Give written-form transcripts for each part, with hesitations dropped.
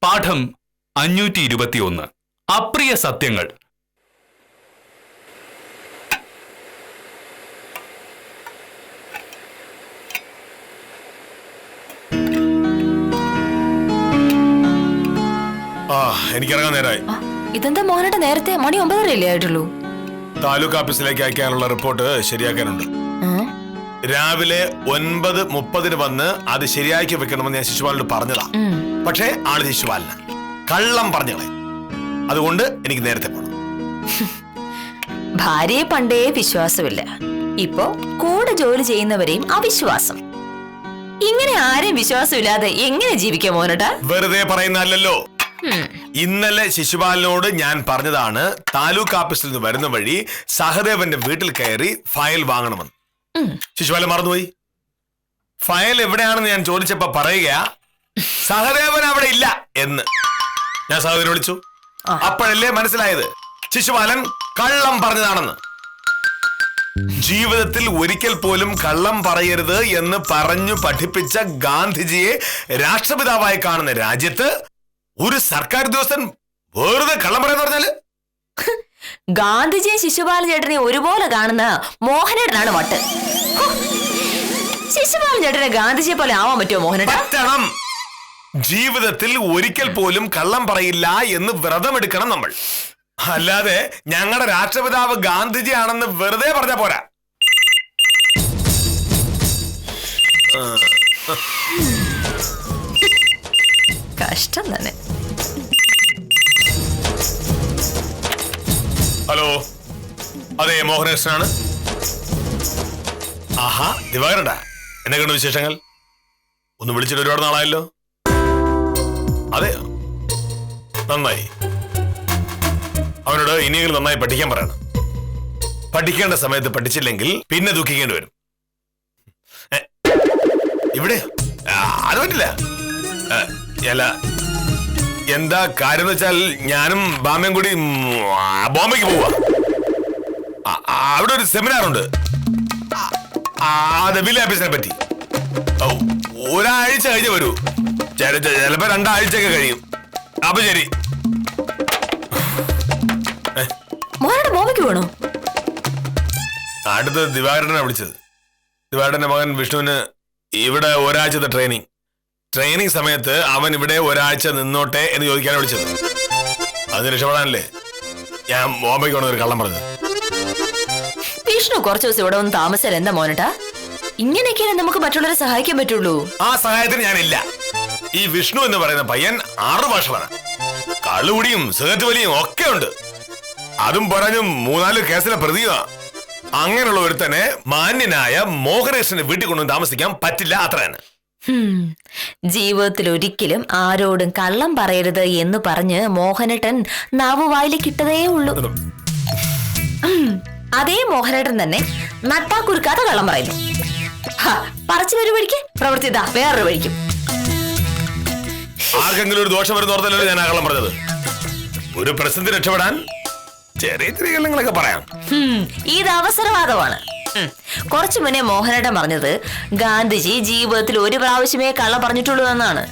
പാഠം 521 അപ്രിയ സത്യങ്ങൾ. എനിക്കിറങ്ങാൻ നേരമായി. ഇതെന്താ മോഹനേട്ട നേരത്തെ? മണി 9:30 ആയിട്ടുള്ളൂ. താലൂക്ക് ഓഫീസിലേക്ക് അയക്കാനുള്ള റിപ്പോർട്ട് ശരിയാക്കാനുണ്ട്. രാവിലെ 9:30 വന്ന് അത് ശരിയാക്കി വെക്കണമെന്ന് ഞാൻ ശിശുപാലനോട് പറഞ്ഞതാ. പക്ഷേ ആള് ശിശുപാലന കള്ളം പറഞ്ഞളെ. അതുകൊണ്ട് എനിക്ക് നേരത്തെ പോണം. ഭാര്യയെ പണ്ടേ വിശ്വാസമില്ല. ഇപ്പോ കൂടെ ജോലി ചെയ്യുന്നവരെയും അവിശ്വാസം. ഇങ്ങനെ ആരെയും വിശ്വാസമില്ലാതെ എങ്ങനെ ജീവിക്കാം മോഹനേട്ടാ? വെറുതെ പറയുന്നല്ലോ. ഇന്നലെ ശിശുപാലനോട് ഞാൻ പറഞ്ഞതാണ് താലൂക്ക് ഓഫീസിൽ നിന്ന് വരുന്ന വഴി സഹദേവന്റെ വീട്ടിൽ കയറി ഫയൽ വാങ്ങണമെന്ന്. ശിശുപാലൻ മറന്നുപോയി. ഫയൽ എവിടെയാണെന്ന് ഞാൻ ചോദിച്ചപ്പോ പറയുക സഹദേവൻ അവിടെ ഇല്ല എന്ന്. ഞാൻ സഹദേവനെ വിളിച്ചു. അപ്പോഴല്ലേ മനസ്സിലായത് ശിശുപാലൻ കള്ളം പറഞ്ഞതാണെന്ന്. ജീവിതത്തിൽ ഒരിക്കൽ പോലും കള്ളം പറയരുത് എന്ന് പറഞ്ഞു പഠിപ്പിച്ച ഗാന്ധിജിയെ രാഷ്ട്രപിതാവായി കാണുന്ന രാജ്യത്ത് ഒരു സർക്കാർ ഉദ്യോഗസ്ഥൻ വെറുതെ കള്ളം പറയാന്ന് പറഞ്ഞാല്? ഗാന്ധിജിയെ ശിശുപാലൻ ചേട്ടനെ ഒരുപോലെ കാണുന്ന മോഹനേട്ടനാണ് വട്ട്. ശിശുപാലൻ ചേട്ടനെ ഗാന്ധിജിയെ പോലെ ആവാൻ പറ്റുമോ മോഹനേട്ട? പറ്റണം. ജീവിതത്തിൽ ഒരിക്കൽ പോലും കള്ളം പറയില്ല എന്ന് വ്രതമെടുക്കണം നമ്മൾ. അല്ലാതെ ഞങ്ങളുടെ രാഷ്ട്രപിതാവ് ഗാന്ധിജി ആണെന്ന് വെറുതെ പറഞ്ഞാ പോരാ. കഷ്ടം തന്നെ. ഹലോ, അതെ മോഹനകൃഷ്ണനാണ്. ആഹാ, ദിവാകരണ്ടാ. എന്നെ കണ്ട വിശേഷങ്ങൾ? ഒന്ന് വിളിച്ചിട്ട് ഒരുപാട് നാളായല്ലോ. അതെ, നന്നായി. അവനോട് ഇനിയെങ്കിലും നന്നായി പഠിക്കാൻ പറയണം. പഠിക്കേണ്ട സമയത്ത് പഠിച്ചില്ലെങ്കിൽ പിന്നെ ദുഃഖിക്കേണ്ടി വരും. ഇവിടെ അത് പറ്റില്ല. അല്ല, എന്താ കാര്യം എന്ന് വെച്ചാൽ ഞാനും ബാമയും കൂടി ബോംബെക്ക് പോവാ. അവിടെ ഒരു സെമിനാറുണ്ട്. വില്ലേജ് ഓഫീസിനെ പറ്റി. ഒരാഴ്ച കഴിഞ്ഞ് വരൂ. ചിലപ്പോ 2 ആഴ്ചയൊക്കെ കഴിയും. അപ്പൊ ശരി. അടുത്ത് ദിവാകരനെ വിളിച്ചത്. ദിവാകരന്റെ മകൻ വിഷ്ണുവിന് ഇവിടെ ഒരാഴ്ചത്തെ ട്രെയിനിങ് സമയത്ത് അവൻ ഇവിടെ ഒരാഴ്ച നിന്നോട്ടെ എന്ന് ചോദിക്കാനാണ് വിളിച്ചത്. അതിന് രക്ഷപ്പെടാനല്ലേ ഞാൻ ബോംബെക്ക് കൊണ്ട് ഒരു കള്ളം പറഞ്ഞത്. വിഷ്ണു കുറച്ചു ദിവസം ഇവിടെ ഒന്ന് താമസിച്ചാൽ എന്താ മോനട്ടാ? ഇങ്ങനെയൊക്കെയാണ് നമുക്ക് മറ്റുള്ളവരെ സഹായിക്കാൻ പറ്റുള്ളൂ. ആ സഹായത്തിന് ഞാനില്ല. ഈ വിഷ്ണു എന്ന് പറയുന്ന പയ്യൻ 6 ഭാഷമാണ്. കള്ളുകുടിയും സിഗരറ്റ് വലിയും ഒക്കെ ഉണ്ട്. അതും പറഞ്ഞും 3-4 കേസിലെ പ്രതിയാ. അങ്ങനെയുള്ള ഒരുത്തനെ മാന്യനായ മോഹനകൃഷ്ണന്റെ വീട്ടിൽ കൊണ്ടുവന്ന് താമസിക്കാൻ പറ്റില്ല. അത്ര തന്നെ. ജീവിതത്തിൽ ഒരിക്കലും ആരോടും കള്ളം പറയരുത് എന്ന് പറഞ്ഞ് മോഹനേട്ടൻ നാവ് വായിലേക്ക് ഇട്ടതേ ഉള്ളൂ. അതേ മോഹനേട്ടൻ തന്നെ നട്ടാക്കുരുക്കാതെ കള്ളം പറയുന്നു. പറച്ചിലൊരു വഴിക്ക്, പ്രവൃത്തി വേറൊരു വഴിക്കും. ആർക്കെങ്കിലും ഒരു ദോഷം വരുന്നോർത്തല്ലോ ഞാൻ ആ കള്ളം പറഞ്ഞത്. ഒരു പ്രസിദ്ധി രക്ഷപ്പെടാൻ ചെറിയ ചെറിയ കള്ളങ്ങളൊക്കെ പറയാം. ഇത് അവസരവാദമാണ്. കുറച്ചു മുന്നേ മോഹനേട്ടൻ പറഞ്ഞത് ഗാന്ധിജി ജീവിതത്തിൽ ഒരു പ്രാവശ്യമേ കള്ളം പറഞ്ഞിട്ടുള്ളൂ എന്നാണ്.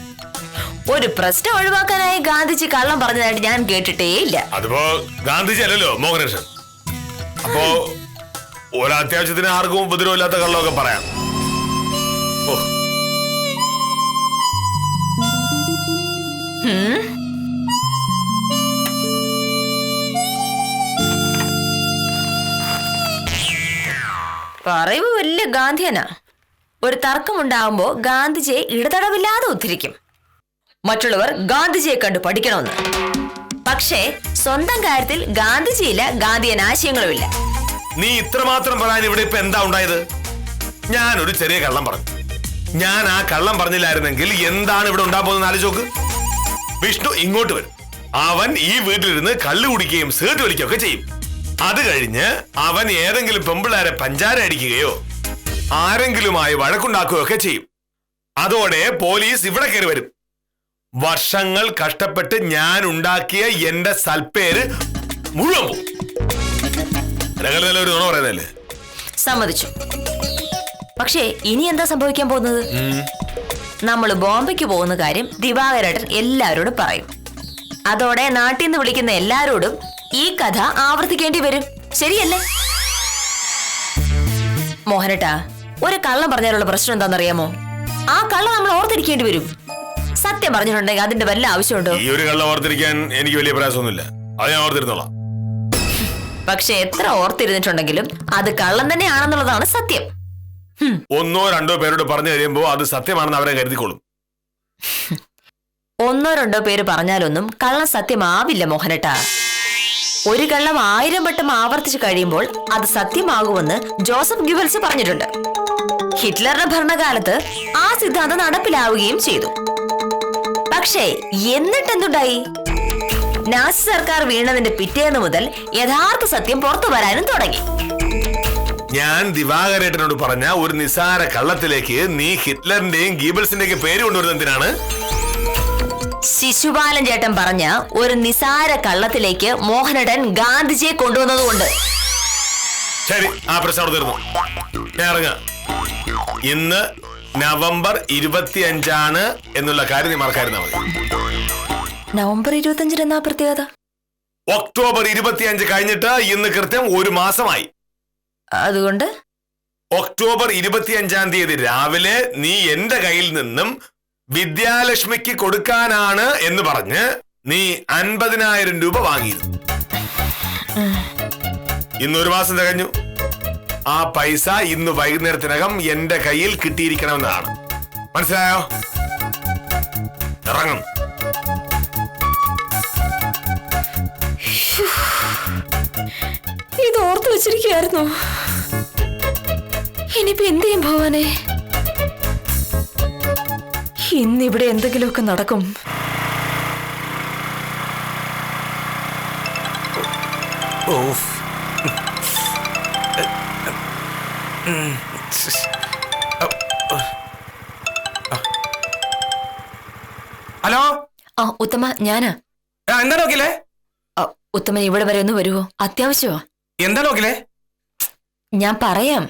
ഒരു പ്രശ്നം ഒഴിവാക്കാനായി ഗാന്ധിജി കള്ളം പറഞ്ഞതായിട്ട് ഞാൻ കേട്ടിട്ടേ ഇല്ല. അതിപ്പോ ഗാന്ധിജി അല്ലല്ലോ മോഹനകൃഷ്ണൻ. അപ്പോ ഒരത്യാവശ്യത്തിന് ആർക്കും ഉപദ്രവമില്ലാത്ത കള്ളമൊക്കെ പറയാം. പറയവ് വലിയ ഗാന്ധിയനാ. ഒരു തർക്കമുണ്ടാകുമ്പോ ഗാന്ധിജിയെ ഇടതടവില്ലാതെ ഉദ്ധരിക്കും. മറ്റുള്ളവർ ഗാന്ധിജിയെ കണ്ടു പഠിക്കണമെന്ന്. പക്ഷേ സ്വന്തം കാര്യത്തിൽ ഗാന്ധിജിയില്ല, ഗാന്ധിയൻ ആശയങ്ങളുമില്ല. നീ ഇത്രമാത്രം പറയാൻ ഇവിടെ ഇപ്പൊ എന്താ ഉണ്ടായത്? ഞാനൊരു ചെറിയ കള്ളം പറഞ്ഞു. ഞാൻ ആ കള്ളം പറഞ്ഞില്ലായിരുന്നെങ്കിൽ എന്താണ് ഇവിടെ ഉണ്ടാകാൻ പോകുന്നത് ആലോചിച്ച് നോക്ക്. വിഷ്ണു ഇങ്ങോട്ട് വരും. അവൻ ഈ വീട്ടിലിരുന്ന് കള്ളു കുടിക്കുകയും സിഗരറ്റ് വലിക്കുകയൊക്കെ ചെയ്യും. അത് കഴിഞ്ഞ് അവൻ ഏതെങ്കിലും പെമ്പിള്ളാരെ പഞ്ചാര അടിക്കുകയോ ആരെങ്കിലുമായി വഴക്കുണ്ടാക്കുകയോ ഒക്കെ ചെയ്യും. അതോടെ പോലീസ് ഇവിടെ കയറി വരും. വർഷങ്ങൾ കഷ്ടപ്പെട്ട് ഞാൻ ഉണ്ടാക്കിയ എന്റെ സൽപ്പേര് മുഴുവൻ പോകും. ഒരു നുണ പറയുന്നല്ലേ? സമ്മതിച്ചു. പക്ഷേ ഇനി എന്താ സംഭവിക്കാൻ പോകുന്നത്? നമ്മൾ ബോംബെക്ക് പോകുന്ന കാര്യം ദിവാകരേട്ടൻ എല്ലാവരോടും പറയും. അതോടെ നാട്ടിൽ നിന്ന് വിളിക്കുന്ന എല്ലാരോടും ഈ കഥ ആവർത്തിക്കേണ്ടി വരും. ശരിയല്ലേ മോഹനേട്ടാ? ഒരു കള്ളം പറഞ്ഞാലുള്ള പ്രശ്നം എന്താണെന്നറിയാമോ? ആ കള്ളം നമ്മൾ ഓർത്തിരിക്കേണ്ടി വരും. സത്യം പറഞ്ഞിട്ടുണ്ടെങ്കിൽ അതിന്റെ വല്ല ആവശ്യമുണ്ടോ? ഈ ഒരു കള്ളം ഓർത്തിരിക്കാൻ എനിക്ക് വലിയ പ്രയാസമൊന്നുമില്ല. അത് ഞാൻ ഓർത്തിരുന്നോളാം. പക്ഷെ എത്ര ഓർത്തിരുന്നിട്ടുണ്ടെങ്കിലും അത് കള്ളം തന്നെയാണെന്നുള്ളതാണ് സത്യം. ഒന്നോ രണ്ടോ പേരോട് പറഞ്ഞു കഴിയുമ്പോ അത് സത്യമാണെന്ന് അവരെ കരുതിക്കോളും. ഒന്നോ രണ്ടോ പേര് പറഞ്ഞാലൊന്നും കള്ളം സത്യമാവില്ല മോഹനേട്ടാ. ഒരു കള്ളം 1000 വട്ടം ആവർത്തിച്ചു കഴിയുമ്പോൾ അത് സത്യമാകുമെന്ന് ജോസഫ് ഗിബൽസ് പറഞ്ഞിട്ടുണ്ട്. ഹിറ്റ്ലറുടെ ഭരണകാലത്ത് ആ സിദ്ധാന്തം നടപ്പിലാവുകയും ചെയ്തു. പക്ഷേ എന്നിട്ടെന്തുണ്ടായി? നാസി സർക്കാർ വീണതിന്റെ പിറ്റേന്ന് മുതൽ യഥാർത്ഥ സത്യം പുറത്തു വരാനും തുടങ്ങി. ഞാൻ ദിവാകരേട്ടനോട് പറഞ്ഞ ഒരു നിസാര കള്ളത്തിലേക്ക് നീ ഹിറ്റ്ലറിന്റെയും ഗീബൽസിന്റെയും പേര് കൊണ്ടുവരുന്നത് എന്തിനാണ്? ശിശുപാലൻ ചേട്ടൻ പറഞ്ഞ ഒരു നിസാര കള്ളത്തിലേക്ക് മോഹനേട്ടൻ ഗാന്ധിജിയെ കൊണ്ടുവന്നതുകൊണ്ട്. ശരി, ആ പ്രശ്നം തീർന്നു. ഞാൻ ഇറങ്ങാം. ഇന്ന് നവംബർ 25 എന്നുള്ള കാര്യം നീ മറക്കാതിരുന്നാ മതി. നവംബർ 25 എന്നാ പ്രത്യേകത? ഒക്ടോബർ 25 കഴിഞ്ഞിട്ട് ഇന്ന് കൃത്യം 1 മാസമായി. അതുകൊണ്ട് ഒക്ടോബർ 25 രാവിലെ നീ എന്റെ കയ്യിൽ നിന്നും വിദ്യാലക്ഷ്മിക്ക് കൊടുക്കാനാണ് എന്ന് പറഞ്ഞ് നീ 50,000 രൂപ വാങ്ങിയിരുന്നു. ഇന്ന് 1 മാസം തികഞ്ഞു. ആ പൈസ ഇന്ന് വൈകുന്നേരത്തിനകം എന്റെ കയ്യിൽ കിട്ടിയിരിക്കണമെന്നതാണ്. മനസ്സിലായോ? ഇറങ്ങും. ഇത് ഓർത്തു വെച്ചിരിക്കുകയായിരുന്നു. ഇനിയിപ്പോ എന്ത് ചെയ്യും ഭവാനെ? ഇന്നിവിടെ എന്തെങ്കിലുമൊക്കെ നടക്കും. ഹലോ. ആ ഉത്തമ, ഞാനാ. എന്താ നോക്കില്ലേ? ഉത്തമൻ ഇവിടെ വരെ ഒന്ന് വരുവോ? അത്യാവശ്യമാ. എന്താ നോക്കില്ലേ? ഞാൻ പറയാം.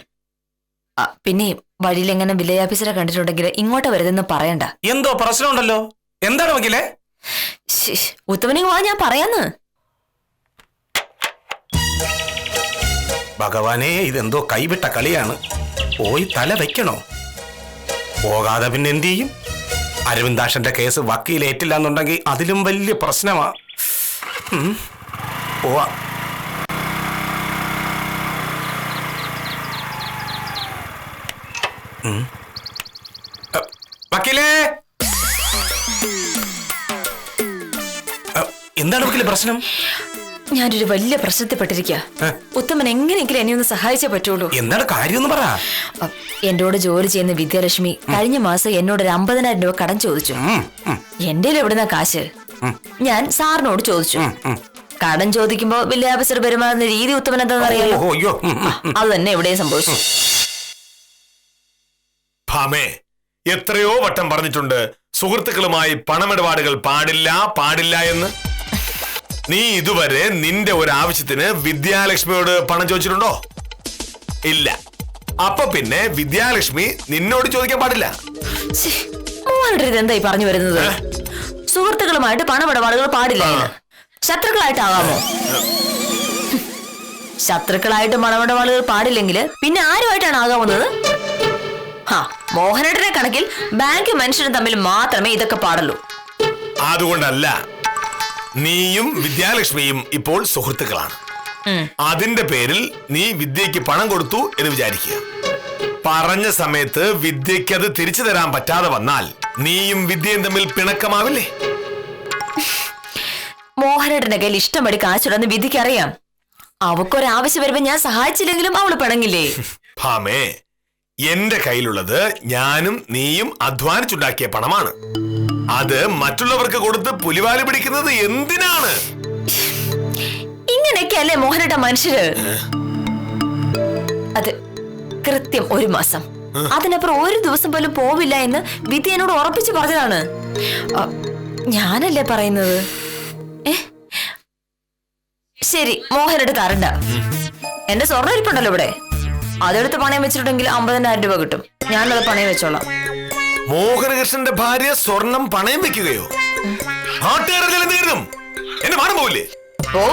പിന്നെ വഴിയിൽ എങ്ങനെ വില്ലേജ് ഓഫീസറെ കണ്ടിട്ടുണ്ടെങ്കിൽ ഇങ്ങോട്ട് വരുതെന്ന് പറയണ്ട. എന്തോ പ്രശ്നമുണ്ടല്ലോ. എന്താ നോക്കില്ലേ? ഉത്തമനിങ് വാ, ഞാൻ പറയാന്ന്. ഭഗവാനെ, ഇതെന്തോ കൈവിട്ട കളിയാണ്. പോയി തല വെക്കണോ? പോകാതെ പിന്നെ എന്ത് ചെയ്യും? അരവിന്ദാക്ഷന്റെ കേസ് വക്കീലേറ്റില്ല എന്നുണ്ടെങ്കിൽ അതിലും വലിയ പ്രശ്നമാ. പോവാ. വക്കീലേ, എന്താണ് വക്കീലെ പ്രശ്നം? ഞാനൊരു വലിയ പ്രശ്നത്തിൽപ്പെട്ടിരിക്കുക. ഉത്തമൻ എങ്ങനെയെങ്കിലും എന്നെ ഒന്ന് സഹായിച്ചേ പറ്റുള്ളൂ. എന്താണ് കാര്യം എന്ന് പറ. എന്നോട് ജോലി ചെയ്യുന്ന വിദ്യാലക്ഷ്മി കഴിഞ്ഞ മാസം എന്നോട് 50,000 രൂപ കടം ചോദിച്ചു. എന്റെ എവിടുന്ന കാശ്? ഞാൻ സാറിനോട് ചോദിച്ചു. കടം ചോദിക്കുമ്പോ വില്ലേജ് ഓഫീസർ പെരുമാറുന്ന രീതി ഉത്തമൻ എന്താണെന്ന് അറിയാലോ. അത് തന്നെ എവിടെയും സംഭവിച്ചു. ഭാമേ, എത്രയോ വട്ടം പറഞ്ഞിട്ടുണ്ട് സുഹൃത്തുക്കളുമായി പണമിടപാടുകൾ പാടില്ല പാടില്ല എന്ന്. നീ ഇതുവരെ നിന്റെ ഒരു ആവശ്യത്തിന് വിദ്യാലക്ഷ്മിയോട് പണം ചോദിച്ചിട്ടുണ്ടോ? ഇല്ല. അപ്പൊ പിന്നെ വിദ്യാലക്ഷ്മി നിന്നോട് ചോദിക്കാൻ പാടില്ല. എന്തായി പറഞ്ഞു വരുന്നത്? സുഹൃത്തുക്കളുമായിട്ട് പണമിടപാടുകൾ പാടില്ല. ശത്രുക്കളായിട്ടാകാമോ? ശത്രുക്കളായിട്ട് പണമിടപാടുകൾ പാടില്ലെങ്കിൽ പിന്നെ ആരുമായിട്ടാണ് ആകാവുന്നത്? മോഹനേട്ടന്റെ കണക്കിൽ ബാങ്ക് മനുഷ്യനും തമ്മിൽ മാത്രമേ ഇതൊക്കെ പാടുള്ളൂ. അതുകൊണ്ടല്ല, നീയും വിദ്യാലക്ഷ്മിയും ഇപ്പോൾ സുഹൃത്തുക്കളാണ്. അതിന്റെ പേരിൽ നീ വിദ്യയ്ക്ക് പണം കൊടുത്തു എന്ന് വിചാരിക്കുക. പറഞ്ഞ സമയത്ത് വിദ്യയ്ക്ക് അത് തിരിച്ചു തരാൻ പറ്റാതെ വന്നാൽ നീയും വിദ്യയും തമ്മിൽ പിണക്കമാവില്ലേ? മോഹനേട്ടന്റെ കയ്യിൽ ഇഷ്ടംപടി കാശുണ്ടെന്ന് വിദ്യക്ക് അറിയാം. അവക്കൊരാവശ്യം വരുമ്പോ ഞാൻ സഹായിച്ചില്ലെങ്കിലും അവള് പിണങ്ങില്ലേ? ഭാമേ, എന്റെ കയ്യിലുള്ളത് ഞാനും നീയും അധ്വാനിച്ചുണ്ടാക്കിയ പണമാണ്. അത് മറ്റുള്ളവർക്ക് കൊടുത്ത് പുലിവാല് പിടിക്കുന്നത് എന്തിനാണ്? ഇങ്ങനെയൊക്കെയല്ലേ മോഹനേട്ട മനുഷ്യര്? അത് കൃത്യം 1 മാസം, അതിനപ്പുറം ഒരു ദിവസം പോലും പോവില്ല എന്ന് വിധി എന്നോട് ഉറപ്പിച്ചു പറഞ്ഞതാണ്. ഞാനല്ലേ പറയുന്നത്? ശരി, മോഹനേട്ട തരണ്ട. എന്റെ സ്വർണ്ണം ഇരിപ്പുണ്ടല്ലോ ഇവിടെ, അതെടുത്ത് പണയം വെച്ചിട്ടുണ്ടെങ്കിൽ 50,000 രൂപ കിട്ടും. ഞാനത് പണയം വെച്ചോളാം. മോഹനകൃഷ്ണന്റെ ഭാര്യ സ്വർണം പണയം വെക്കുകയോ? നാട്ടുകാരെല്ലാം എന്ത് കരുതും? എന്റെ മാനം പോവില്ലേ? ഓ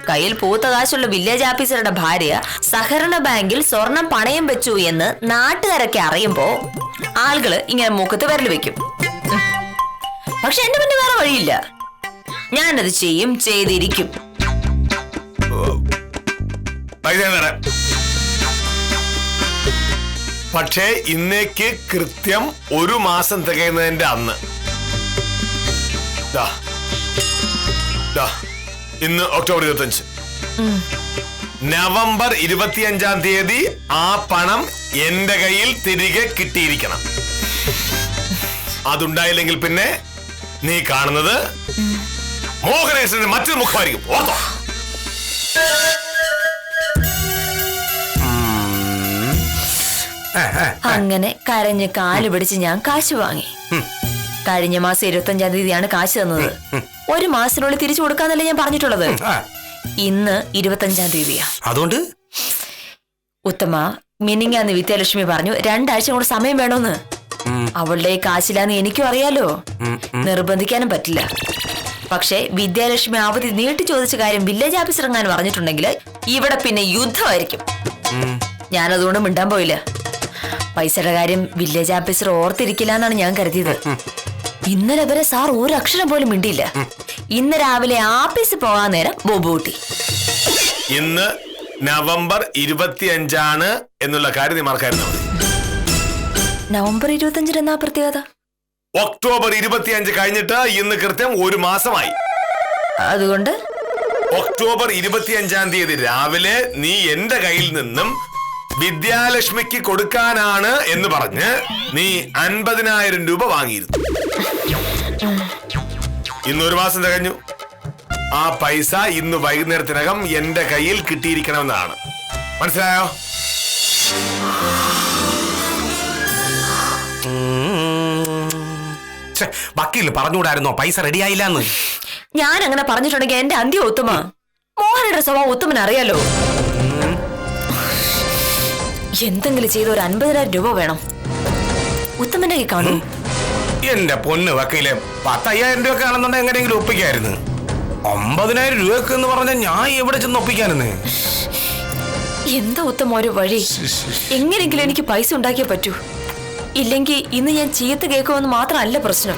കയ്യിൽ പൂത്ത കാശുള്ള വില്ലേജ് ഓഫീസറുടെ ഭാര്യ സഹകരണ ബാങ്കിൽ സ്വർണം പണയം വെച്ചു എന്ന് നാട്ടുകാരൊക്കെ അറിയുമ്പോ ആളുകള് ഇങ്ങനെ മൂക്കത്ത് വിരൽ വെക്കും. പക്ഷെ എന്റെ പിന്നെ വേറെ വഴിയില്ല. ഞാനത് ചെയ്യും, ചെയ്തിരിക്കും. പക്ഷേ ഇന്നേക്ക് കൃത്യം 1 മാസം തികയുന്നതിന്റെ അന്ന്, ഇന്ന് ഒക്ടോബർ 25, നവംബർ 25-ാം തീയതി ആ പണം എന്റെ കയ്യിൽ തിരികെ കിട്ടിയിരിക്കണം. അതുണ്ടായില്ലെങ്കിൽ പിന്നെ നീ കാണുന്നത് മോഹനകൃഷ്ണന്റെ മറ്റൊരു മുഖമായിരിക്കും. ഓർത്തോ? അങ്ങനെ കരഞ്ഞ് കാല് പിടിച്ച് ഞാൻ കാശ് വാങ്ങി. കഴിഞ്ഞ മാസം 25-ാം തീയതിയാണ് കാശ് തന്നത്. 1 മാസത്തിനുള്ളിൽ തിരിച്ചു കൊടുക്കാന്നല്ലേ ഞാൻ പറഞ്ഞിട്ടുള്ളത്. ഇന്ന് 25-ാം തീയതിയാ. അതുകൊണ്ട് ഉത്തമ മിനിങ്ങാന്ന് വിദ്യാലക്ഷ്മി പറഞ്ഞു 2 ആഴ്ച കൂടെ സമയം വേണോന്ന്. അവളുടെ കാശിലാന്ന് എനിക്കും അറിയാലോ, നിർബന്ധിക്കാനും പറ്റില്ല. പക്ഷെ വിദ്യാലക്ഷ്മി അവധി നീട്ടി ചോദിച്ച കാര്യം വില്ലേജ് ഓഫീസർ എങ്ങാനും പറഞ്ഞിട്ടുണ്ടെങ്കിൽ ഇവിടെ പിന്നെ യുദ്ധമായിരിക്കും. ഞാനതുകൊണ്ട് മിണ്ടാൻ പോയില്ല. പൈസയുടെ കാര്യം വില്ലേജ് ഓഫീസർ ഓർത്തിരിക്കില്ല എന്നാണ് ഞാൻ കരുതിയത്. ഇന്നലെ വരെ സാർ ഒരു അക്ഷരം പോലും മിണ്ടിയില്ല. ഇന്ന് രാവിലെ ആഫീസിൽ പോകാൻ നേരം ബോബു കൂട്ടി. ഇന്ന് നവംബർ 25 എന്നുള്ള കാര്യം നീ മറക്കായിരുന്നു. നവംബർ 25 എന്നാ പ്രത്യേകത? ഒക്ടോബർ 25 കഴിഞ്ഞിട്ട് ഇന്ന് കൃത്യം 1 മാസമായി. അതുകൊണ്ട് ഒക്ടോബർ 25-ാം തീയതി രാവിലെ നീ എന്റെ കയ്യിൽ നിന്നും വിദ്യാലക്ഷ്മിക്ക് കൊടുക്കാനാണ് എന്ന് പറഞ്ഞ് നീ 50,000 രൂപ വാങ്ങിയിരുന്നു. ഇന്ന് 1 മാസം തികഞ്ഞു. ആ പൈസ ഇന്ന് വൈകുന്നേരത്തിനകം എന്റെ കയ്യിൽ കിട്ടിയിരിക്കണമെന്നാണ്. മനസ്സിലായോ? വക്കീൽ പറഞ്ഞുകൂടായിരുന്നോ പൈസ റെഡിയായില്ലെന്ന്? ഞാൻ അങ്ങനെ പറഞ്ഞിട്ടുണ്ടെങ്കിൽ എന്റെ അന്ത്യം ഉത്തമ. മോഹനയുടെ സ്വഭാവം ഉത്തമന് അറിയാലോ. എന്തെങ്കിലും ചെയ്ത് ഒരു 50,000 രൂപ വേണം. ഉത്തമന്റെ കൈ കാണും. എന്റെ പൊന്ന് വക്കീലെ, 10,000 രൂപ ആണെന്നുണ്ടെങ്കിൽ എങ്ങനെയെങ്കിലും ഒപ്പിക്കായിരുന്നു. 50,000 രൂപക്ക് എന്ന് പറഞ്ഞാൽ ഞാൻ എവിടെ ചെന്ന് ഒപ്പിക്കാനെന്ന്? എന്താ ഉത്തമ ഒരു വഴി? എങ്ങനെയെങ്കിലും എനിക്ക് പൈസ ഉണ്ടാക്കിയേ പറ്റൂ. ഇല്ലെങ്കിൽ ഇന്ന് ഞാൻ ചീത്ത കേൾക്കുമെന്ന് മാത്രമല്ല പ്രശ്നം.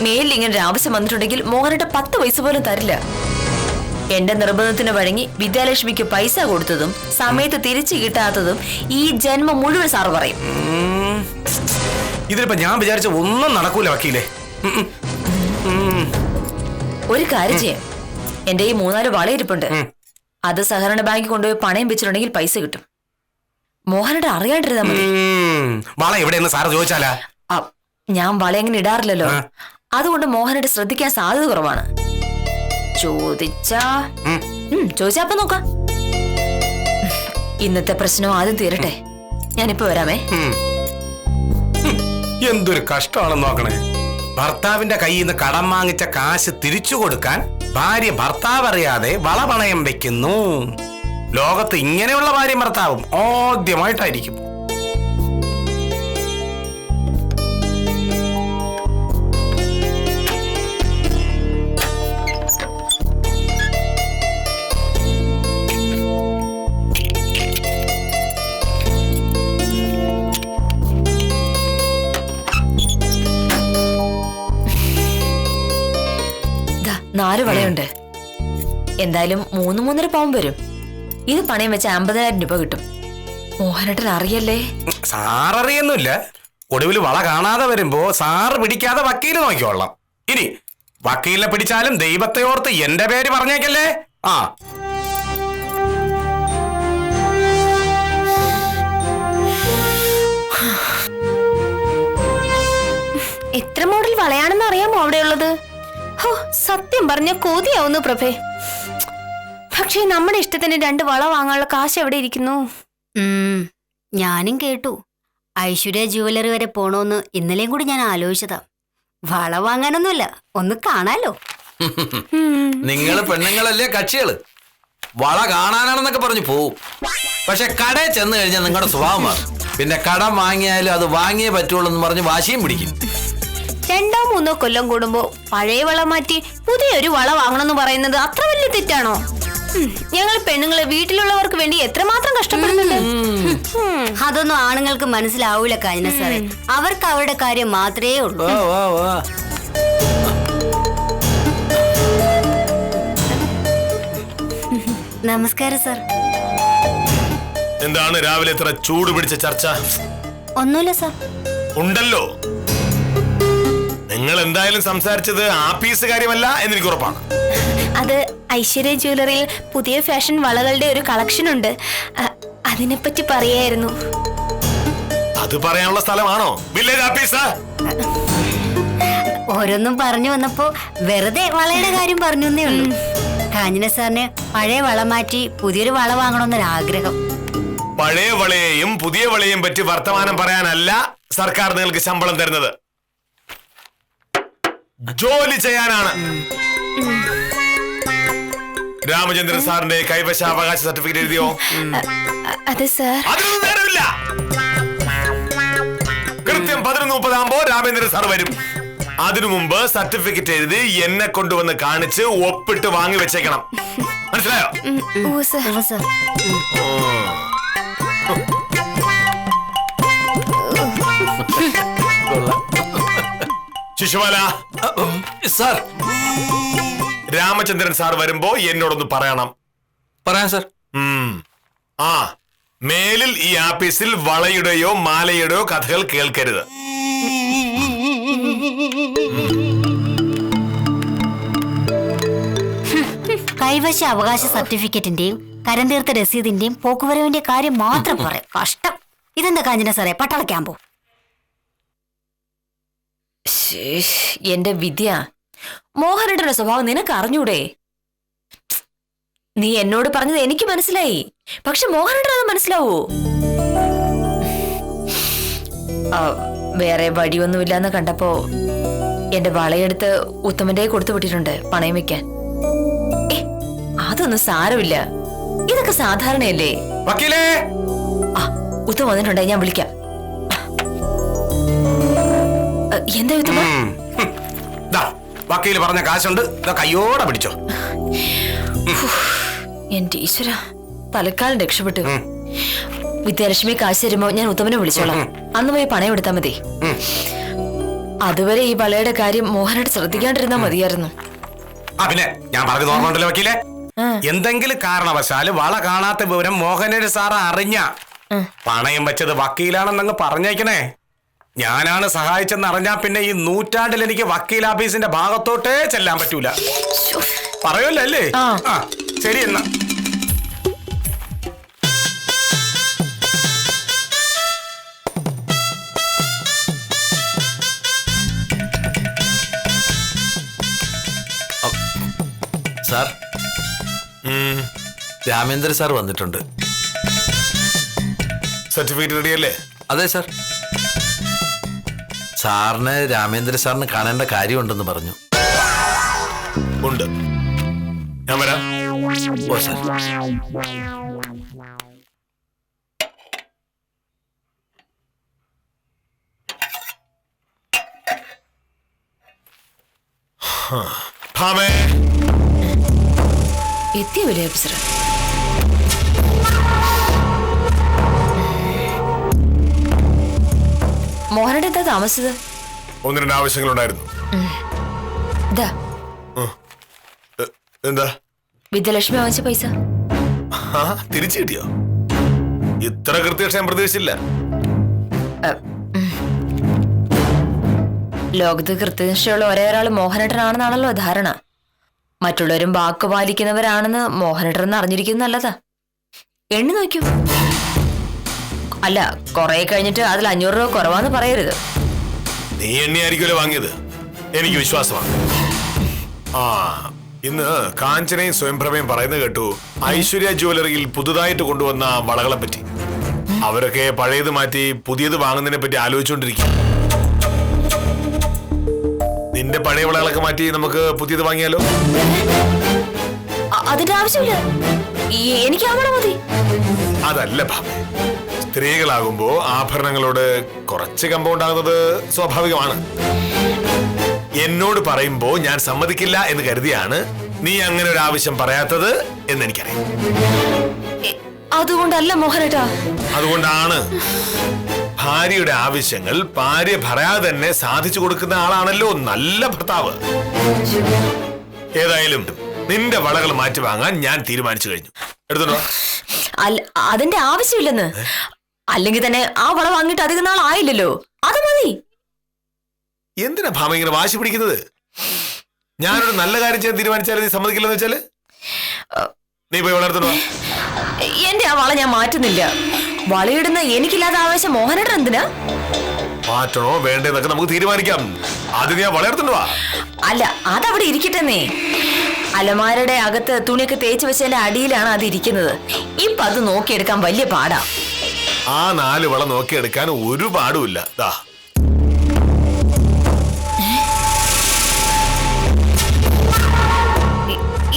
മേലിൽ ഇങ്ങനെ ഒരു ആവശ്യം വന്നിട്ടുണ്ടെങ്കിൽ മോഹനയുടെ 10 പൈസ പോലും തരില്ല. എന്റെ നിർബന്ധത്തിന് വഴങ്ങി വിദ്യാലക്ഷ്മിക്ക് പൈസ കൊടുത്തതും സമയത്ത് തിരിച്ചു കിട്ടാത്തതും ഈ ജന്മം മുഴുവൻ സാറ് പറയും. ഇതിലിപ്പോ ഞാൻ വിചാരിച്ച ഒന്നും നടക്കൂല വക്കീലെ. ഒരു കാര്യം ചെയ്യാം. എന്റെ ഈ 3-4 വളയിരിപ്പുണ്ട്. അത് സഹകരണ ബാങ്കിൽ കൊണ്ടുപോയി പണയം വെച്ചിട്ടുണ്ടെങ്കിൽ പൈസ കിട്ടും. മോഹനയുടെ അറിയാണ്ടിരുന്നാ മതി. വള എവിടെയെന്ന് സാറ് ചോദിച്ചാലാ? ഞാൻ വള എങ്ങനെ ഇടാറില്ലല്ലോ. അതുകൊണ്ട് മോഹനയുടെ ശ്രദ്ധിക്കാൻ സാധ്യത കുറവാണ്. ചോദിച്ചാ നോക്കാം. ഇന്നത്തെ പ്രശ്നം ആദ്യം തീരട്ടെ. ഞാനിപ്പോ വരാമേ. എന്തൊരു കഷ്ടമാണെന്ന് നോക്കണേ. ഭർത്താവിന്റെ കയ്യിൽ നിന്ന് കടം വാങ്ങിച്ച കാശ് തിരിച്ചു കൊടുക്കാൻ ഭാര്യ ഭർത്താവ് അറിയാതെ വള പണയം വെക്കുന്നു. ലോകത്ത് ഇങ്ങനെയുള്ള ഭാര്യയും ഭർത്താവും ആദ്യമായിട്ടായിരിക്കും. ദാ 4 വളയുണ്ട്. എന്തായാലും 3-3.5 പവൻ വരും. ഇത് പണയം വെച്ച 50,000 രൂപ കിട്ടും. മോഹനേട്ടൻ അറിയല്ലേ? സാററിയൊന്നുമില്ല. ഒടുവിൽ വള കാണാതെ വരുമ്പോ സാറ് പിടിക്കാതെ വക്കീല് നോക്കിക്കൊള്ളാം. ഇനി വക്കീലിനെ പിടിച്ചാലും ദൈവത്തെ ഓർത്ത് എന്റെ പേര് പറഞ്ഞേക്കല്ലേ. എത്ര മോഡൽ വളയാണെന്ന് അറിയാമോ അവിടെയുള്ളത്? ഹോ, സത്യം പറഞ്ഞ കൊതിയാവുന്നു പ്രഭേ. പക്ഷേ നമ്മുടെ ഇഷ്ടത്തിന് 2 വള വാങ്ങാനുള്ള കാശ് എവിടെ ഇരിക്കുന്നു? ഞാനും കേട്ടു. ഐശ്വര്യ ജുവലറി വരെ പോണോന്ന് ഇന്നലെയും കൂടി ഞാൻ ആലോചിച്ചതാ. വള വാങ്ങാനൊന്നുമില്ല, ഒന്ന് കാണാലോ. നിങ്ങള് പെണ്ണുങ്ങളല്ലേ കക്ഷികള്. വള കാണാനാണെന്നൊക്കെ പറഞ്ഞു പോവും. പക്ഷെ കടയിൽ ചെന്ന് കഴിഞ്ഞാൽ നിങ്ങളുടെ സ്വഭാവം മാറും. പിന്നെ കടം വാങ്ങിയാലും അത് വാങ്ങിയേ പറ്റുള്ളൂ എന്ന് പറഞ്ഞ് വാശിയും പിടിക്കും. 2-3 കൊല്ലം കൂടുമ്പോ പഴയ വള മാറ്റി പുതിയൊരു വള വാങ്ങണമെന്ന് പറയുന്നത് അത്ര വലിയ തെറ്റാണോ? ഞങ്ങൾ പെണ്ണുങ്ങള് വീട്ടിലുള്ളവർക്ക് വേണ്ടി എത്രമാത്രം കഷ്ടപ്പെടുന്നുണ്ട്. അതൊന്നും ആണുങ്ങൾക്ക് മനസ്സിലാവൂല കാഞ്ഞ സാറേ. അവർക്ക് അവരുടെ കാര്യം മാത്രമേ ഉള്ളൂ. വാ വാ വാ. നമസ്കാരം സാർ. എന്താണ് രാവിലെ ഇത്ര ചൂട് പിടിച്ച ചർച്ച? ഒന്നുമില്ല സാർ. ഉണ്ടല്ലോ. നിങ്ങൾ എന്തായാലും സംസാരിച്ചത് ആപ്പീസ് കാര്യമല്ല എന്നെനിക്ക് ഉറപ്പാണ്. അത് ഐശ്വര്യ ജ്വല്ലറിയിൽ പുതിയ ഫാഷൻ വളകളുടെ ഒരു കളക്ഷൻ ഉണ്ട്. അതിനെപ്പറ്റി പറയായിരുന്നു. അത് പറയാനുള്ള സ്ഥലമാണോ വില്ലേജ് ആപ്പീസ്? ഓരോന്നും പറഞ്ഞു വന്നപ്പോ വെറുതെ വളയുടെ കാര്യം പറഞ്ഞു എന്നേ ഉള്ളൂ. കാഞ്ഞിന സാറിന് പഴയ വള മാറ്റി പുതിയൊരു വള വാങ്ങണമെന്നൊരാഗ്രഹം. പഴയ വളയെയും പുതിയ വളയെയും പറ്റി വർത്തമാനം പറയാനല്ല സർക്കാർ നിങ്ങൾക്ക് ശമ്പളം തരുന്നത്, ജോലി ചെയ്യാനാണ്. രാമചന്ദ്രൻ സാറിന്റെ കൈവശാവകാശ സർട്ടിഫിക്കറ്റ് എഴുതിയോ? അതെ സാർ. അതിനൊന്നും നേരമില്ല. കൃത്യം 11:30 ആകുമ്പോ രാമചന്ദ്രൻ സാർ വരും. അതിനു മുമ്പ് സർട്ടിഫിക്കറ്റ് എഴുതി എന്നെ കൊണ്ടുവന്ന് കാണിച്ച് ഒപ്പിട്ട് വാങ്ങി വെച്ചേക്കണം. മനസ്സിലായോ? ശിശുപാല സാർ, രാമചന്ദ്രൻ സാർ വരുമ്പോ എന്നോടൊന്ന് പറയണം. പറയാം സാർ. ആ, മേലിൽ ഈ ആപ്പീസിൽ വളയുടെയോ മാലയുടെയോ കഥകൾ കേൾക്കരുത്. കൈവശ അവകാശ സർട്ടിഫിക്കറ്റിന്റെയും കരം തീർത്ത രസീതിന്റെയും പോക്കുവരവിന്റെ കാര്യം മാത്രം പറയാം. കഷ്ടം. ഇതെന്താ കാഞ്ചന സാറേ, പട്ടാളക്കാൻ പോ. എന്റെ വിദ്യ, മോഹനേട്ടന്റെ സ്വഭാവം നിനക്ക് അറിഞ്ഞൂടെ? നീ എന്നോട് പറഞ്ഞത് എനിക്ക് മനസ്സിലായി, പക്ഷെ മോഹനേട്ടൻ അത് മനസ്സിലാവോ? വേറെ വഴിയൊന്നുമില്ലാന്ന് കണ്ടപ്പോ എന്റെ വളയെടുത്ത് ഉത്തമന്റെ കൊടുത്തു വിട്ടിട്ടുണ്ട് പണയം വെക്കാൻ. അതൊന്നും സാരമില്ല, ഇതൊക്കെ സാധാരണയല്ലേ. വക്കീലേ, ഉത്തമ വന്നിട്ടുണ്ടേ, ഞാൻ വിളിക്കാം. എന്താ ഉത്തമ? വക്കീല് പറഞ്ഞ കാശുണ്ട്, കയ്യോടെ പിടിച്ചോ. എന്റെ ഈശ്വര, തലക്കാലം രക്ഷപ്പെട്ടു. വിദ്യാലക്ഷ്മി കാശ് തരുമ്പോ ഞാൻ ഉത്തമനെ വിളിച്ചോളാം. അന്ന് പോയി പണയം എടുത്താൽ മതി. അതുവരെ ഈ വളയുടെ കാര്യം മോഹനോട് ശ്രദ്ധിക്കാണ്ടിരുന്നാ മതിയായിരുന്നു. പിന്നെ ഞാൻ പറഞ്ഞു ഓർമ്മണ്ടല്ലോ വക്കീലെ, എന്തെങ്കിലും കാരണവശാല് വള കാണാത്ത വിവരം മോഹനേട് സാറ് അറിഞ്ഞ പണയം വെച്ചത് വക്കീലാണെന്നങ്ങ് പറഞ്ഞേക്കണേ. ഞാനാണ് സഹായിച്ചെന്ന് അറിഞ്ഞാ പിന്നെ ഈ നൂറ്റാണ്ടിൽ എനിക്ക് വക്കീൽ ഓഫീസിന്റെ ഭാഗത്തോട്ടേ ചെല്ലാൻ പറ്റൂല. പറയുമല്ലോ അല്ലേ? ശരി എന്നാ. സാർ, രാമേന്ദ്ര സാർ വന്നിട്ടുണ്ട്. സർട്ടിഫിക്കറ്റ് റെഡിയല്ലേ? അതെ സാർ. സാറിന് രാമേന്ദ്ര സാറിന് കാണേണ്ട കാര്യമുണ്ടെന്ന് പറഞ്ഞു. ഉണ്ട്, ഞാൻ വരാം. ഓ സാർ. എത്തിയ വലിയ ഓഫീസർ. മോഹനയുടെ എന്താ താമസിച്ചത്? 1-2 ആവശ്യങ്ങളുണ്ടായിരുന്നു. എന്താ? വിദ്യാലക്ഷ്മി വാങ്ങിച്ച പൈസ തിരിച്ചു കിട്ടിയോ? ഇത്ര കൃത്യക്ഷയം പ്രതീക്ഷിച്ചില്ല. ലോകത്ത് കൃത്യനിഷ്ഠയുള്ള ഒരേ ഒരാൾ മോഹനേട്ടനാണെന്നാണല്ലോ ധാരണ. മറ്റുള്ളവരും വാക്ക് പാലിക്കുന്നവരാണെന്ന് മോഹനേട്ടൻ അറിഞ്ഞിരിക്കുന്നത് നല്ലതാ. എണ്ണി നോക്കൂ. അല്ല, കൊറേ കഴിഞ്ഞിട്ട് അതിൽ 500 രൂപ കുറവാന്ന് പറയരുത്. നീ എണ്ണിയായിരിക്കുമല്ലോ വാങ്ങിയത്, എനിക്ക് വിശ്വാസമാണ്. ഇന്ന് കാഞ്ചനയും സ്വയംപ്രഭയും പറയുന്നത് കേട്ടു ഐശ്വര്യ ജ്വല്ലറിയിൽ പുതുതായിട്ട് കൊണ്ടുവന്ന വളകളെ പറ്റി. അവരൊക്കെ പഴയത് മാറ്റി പുതിയത് വാങ്ങുന്നതിനെ പറ്റി ആലോചിച്ചുകൊണ്ടിരിക്കും. നിന്റെ പഴയ വളകളൊക്കെ മാറ്റി നമുക്ക് പുതിയത് വാങ്ങിയാലോ? അതിന്റെ ആവശ്യമില്ല, എനിക്ക് ആ വള മതി. അതല്ല ഭാവേ, സ്ത്രീകളാകുമ്പോ ആഭരണങ്ങളോട് കുറച്ച് കമ്പൗണ്ടാകുന്നത് സ്വാഭാവികമാണ്. എന്നോട് പറയുമ്പോ ഞാൻ സമ്മതിക്കില്ല എന്ന് കരുതിയാണ് നീ അങ്ങനെ ഒരു ആവശ്യം പറയാത്തത് എന്ന് എനിക്കറിയാം. അതുകൊണ്ടല്ല മോഹനേട്ടാ. അതുകൊണ്ടാണ്. ഭാര്യയുടെ ആവശ്യങ്ങൾ ഭാര്യ പറയാതെ തന്നെ സാധിച്ചു കൊടുക്കുന്ന ആളാണല്ലോ നല്ല ഭർത്താവ്. ഏതായാലും നിന്റെ വളകൾ മാറ്റി വാങ്ങാൻ ഞാൻ തീരുമാനിച്ചു കഴിഞ്ഞു. എടുത്തോ. അതിന്റെ ആവശ്യമില്ലെന്ന്. അല്ലെങ്കിൽ തന്നെ ആ വള വാങ്ങിയിട്ട് അധികം നാൾ ആയില്ലല്ലോ, അത് മതി. എന്തിനാ ഭാമ ഇങ്ങനെ വാശി പിടിക്കുന്നത്? ഞാനൊരു നല്ല കാര്യം ചെയ്യാൻ തീരുമാനിച്ചാലും നീ സമ്മതിക്കില്ലെന്ന് വെച്ചാല് നീ പോയി വളർത്തണോ? എന്റെ ആ വള ഞാൻ മാറ്റുന്നില്ല. വളയിടുന്ന എനിക്കില്ലാത്ത ആവേശം മോഹനേട്ടൻ എന്തിനാ? മാറ്റണോ വേണ്ടെന്നൊക്കെ നമുക്ക് തീരുമാനിക്കാം. ആദ്യം ഞാൻ വളർത്തുന്നുവാ. അല്ല, അതവിടെ ഇരിക്കട്ടെന്നേ. അലമാരയുടെ അകത്ത് തുണിയൊക്കെ തേച്ച് വെച്ചതിന്റെ അടിയിലാണ് അത് ഇരിക്കുന്നത്. ഇപ്പൊ അത് നോക്കിയെടുക്കാൻ വലിയ പാടാ. ആ 4 വള നോക്കിയെടുക്കാൻ ഒരു പാടുമില്ല. ദാ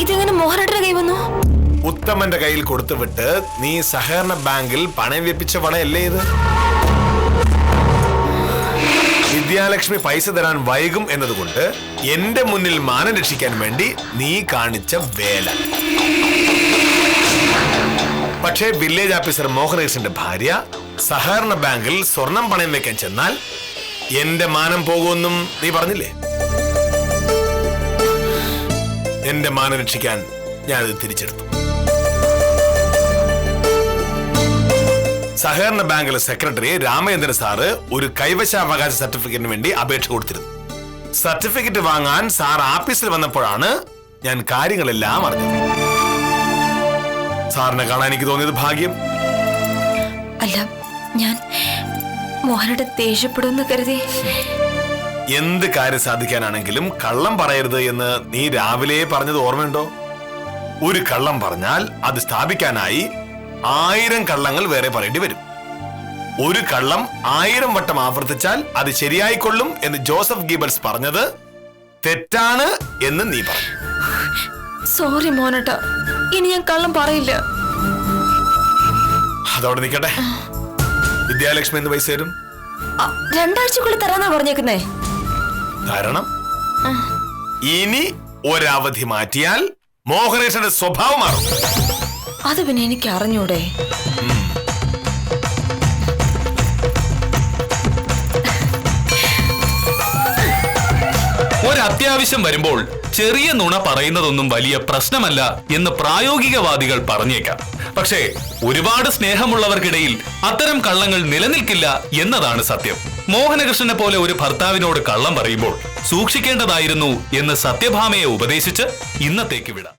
ഇതെങ്ങനെ മോഹനേട്ടന്റെ കൈ വന്നു? ഉത്തമന്റെ കയ്യിൽ കൊടുത്തു വിട്ട് നീ സഹകരണ ബാങ്കിൽ പണയം വെപ്പിച്ച വളയല്ലേ ഇത്? വിദ്യാലക്ഷ്മി പൈസ തരാൻ വൈകും എന്നതുകൊണ്ട് എന്റെ മുന്നിൽ മാനം രക്ഷിക്കാൻ വേണ്ടി നീ കാണിച്ച വേല. പക്ഷേ വില്ലേജ് ഓഫീസർ മോഹനേഷിന്റെ ഭാര്യ സഹകരണ ബാങ്കിൽ സ്വർണം പണയം വെക്കാൻ ചെന്നാൽ എന്റെ മാനം പോകുമെന്നും നീ പറഞ്ഞില്ലേ? എന്റെ മാനം രക്ഷിക്കാൻ ഞാനത് തിരിച്ചെടുത്തു. സഹകരണ ബാങ്കിലെ സെക്രട്ടറി രാമചന്ദ്രൻ സാറ് ഒരു കൈവശാവകാശ സർട്ടിഫിക്കറ്റിന് വേണ്ടി അപേക്ഷ കൊടുത്തിരുന്നു. സർട്ടിഫിക്കറ്റ് വാങ്ങാൻ സാർ ആഫീസിൽ വന്നപ്പോഴാണ് ഞാൻ കാര്യങ്ങളെല്ലാം അറിഞ്ഞത്. സാറിനെ കാണാൻ എനിക്ക് തോന്നിയത് ഭാഗ്യം. അല്ല, ഞാൻ മോഹനേട്ടൻ ദേഷ്യപ്പെടുമെന്ന് കരുതി. എന്ത് കാര്യം സാധിക്കാനാണെങ്കിലും കള്ളം പറയരുത് എന്ന് നീ രാവിലെ പറഞ്ഞത് ഓർമ്മയുണ്ടോ? ഒരു കള്ളം പറഞ്ഞാൽ അത് സ്ഥാപിക്കാനായി 1000 കള്ളങ്ങൾ വേറെ പറയേണ്ടി വരും. ഒരു കള്ളം 1000 വട്ടം ആവർത്തിച്ചാൽ അത് ശരിയായിക്കൊള്ളും എന്ന് ജോസഫ് ഗീബൽസ് പറഞ്ഞത് തെറ്റാണ് എന്ന് നീ പറഞ്ഞു. സോറി മോനേട്ടാ, ഇനി ഞാൻ കള്ളം പറയില്ല. അതവിടെ നിൽക്കട്ടെ. വിദ്യാലക്ഷ്മി എന്ന് പൈസ തരും? 2 ആഴ്ചക്കുള്ളിൽ തരാന്നാ പറഞ്ഞേക്കുന്നേ. തരണം. ഇനി ഒരവധി മാറ്റിയാൽ മോഹനേഷന്റെ സ്വഭാവം മാറും. അത് പിന്നെ എനിക്ക് അറിഞ്ഞൂടെ? ഒരത്യാവശ്യം വരുമ്പോൾ ചെറിയ നുണ പറയുന്നതൊന്നും വലിയ പ്രശ്നമല്ല എന്ന് പ്രായോഗികവാദികൾ പറഞ്ഞേക്കാം. പക്ഷേ ഒരുപാട് സ്നേഹമുള്ളവർക്കിടയിൽ അത്തരം കള്ളങ്ങൾ നിലനിൽക്കില്ല എന്നതാണ് സത്യം. മോഹനകൃഷ്ണനെ പോലെ ഒരു ഭർത്താവിനോട് കള്ളം പറയുമ്പോൾ സൂക്ഷിക്കേണ്ടതായിരുന്നു എന്ന് സത്യഭാമയെ ഉപദേശിച്ച് ഇന്നത്തേക്ക് വിടാം.